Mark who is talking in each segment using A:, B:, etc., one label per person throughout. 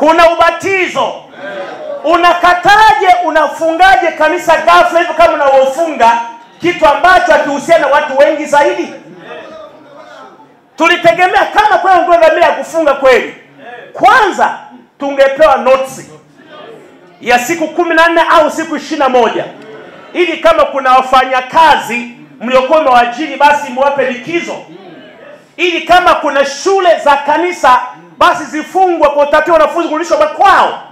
A: kuna ubatizo. Unakataje, unafungaje kanisa ghafla hivyo kama unaofunga kitu ambacho hakihusiana na watu wengi zaidi? Tulitegemea kama kwa ungekuwa kufunga kweli, kwanza tungepewa notice ya siku 14 au siku 21, ili kama kuna wafanyakazi mliokuwa mwajiri basi muwape likizo, ili kama kuna shule za kanisa basi zifungwe kwa utaratibu wanafunzi kurudishwa makwao,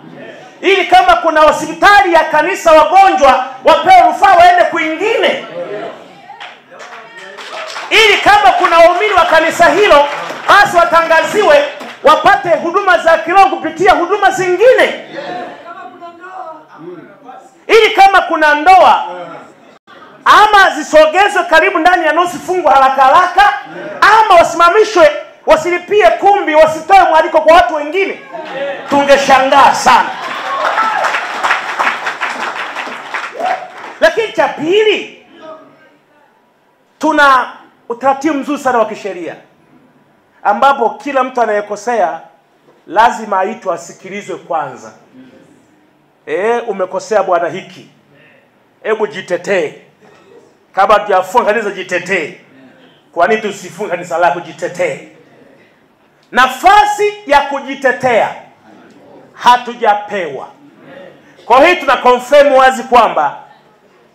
A: ili kama kuna hospitali ya kanisa wagonjwa wapewe rufaa waende kwingine, ili kama kuna waumini wa kanisa hilo basi watangaziwe wapate huduma za kiroho kupitia huduma zingine, ili kama kuna ndoa ama zisogezwe karibu ndani ya nusu fungu haraka haraka, ama wasimamishwe, wasilipie kumbi, wasitoe mwaliko kwa watu wengine. Tungeshangaa sana. Lakini cha pili, tuna utaratibu mzuri sana wa kisheria ambapo kila mtu anayekosea lazima aitwe asikilizwe kwanza. Umekosea bwana hiki, hebu jitetee. Kama hujafunga kanisa jitetee. Kwa nini tusifunga kanisa lako? Jitetee. Nafasi ya kujitetea hatujapewa. Kwa hiyo tuna confirm wazi kwamba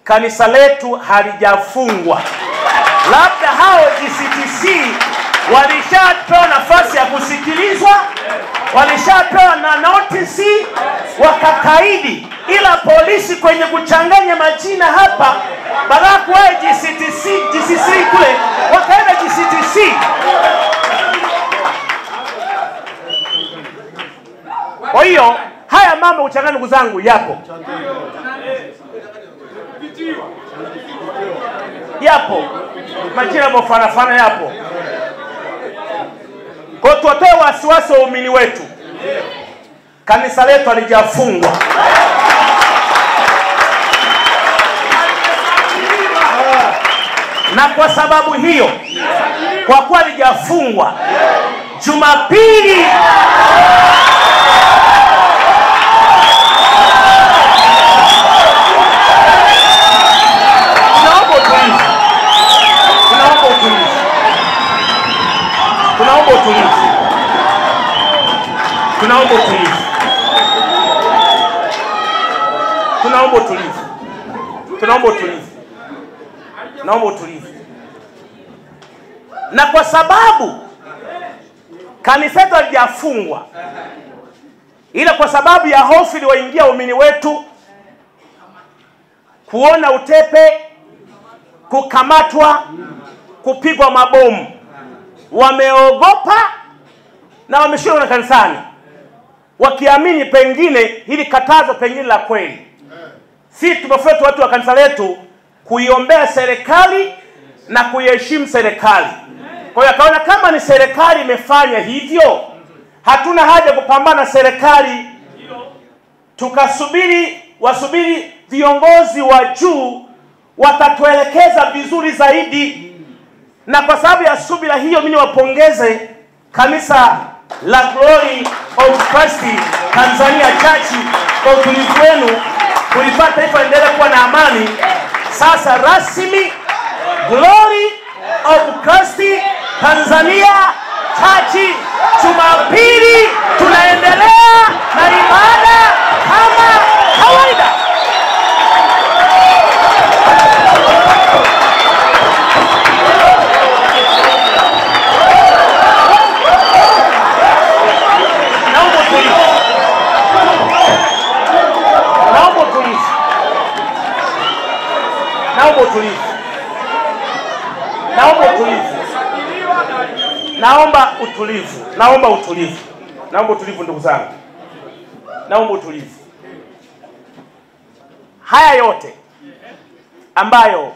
A: kanisa letu halijafungwa. Labda hao GCTC walishapewa nafasi ya kusikilizwa, walishapewa na notice wakakaidi, ila polisi kwenye kuchanganya majina hapa badala kuwa GCC kule wakaenda GCTC. Kwa hiyo haya mambo kuchanganya, ndugu zangu, yapo. Majina yamefanana yapo. Kwa tutoe wasiwasi wa waumini wetu. Kanisa letu halijafungwa. Na kwa sababu hiyo, kwa kuwa halijafungwa, Jumapili Tunaomba utulivu. Na kwa sababu kanisa letu halijafungwa, ila kwa sababu ya hofu iliyoingia waumini wetu kuona utepe, kukamatwa, kupigwa mabomu, wameogopa na wameshindwa na kanisani, wakiamini pengine hili katazo pengine la kweli. Sisi tumefuata watu wa kanisa letu kuiombea serikali na kuiheshimu serikali. Kwa hiyo akaona kama ni serikali imefanya hivyo, hatuna haja kupambana na serikali, wasubiri viongozi wa juu watatuelekeza vizuri zaidi. Na kwa sababu ya subira hiyo, mimi wapongeze kanisa la Glory of Christ Tanzania Church kwa utulivu wenu kulifanya taifa endelee kuwa na amani. Sasa rasmi Glory of Christ Tanzania Church, Jumapili tunaendelea na ibada kama kawaida. Naomba utulivu ndugu zangu. Naomba utulivu. Haya yote ambayo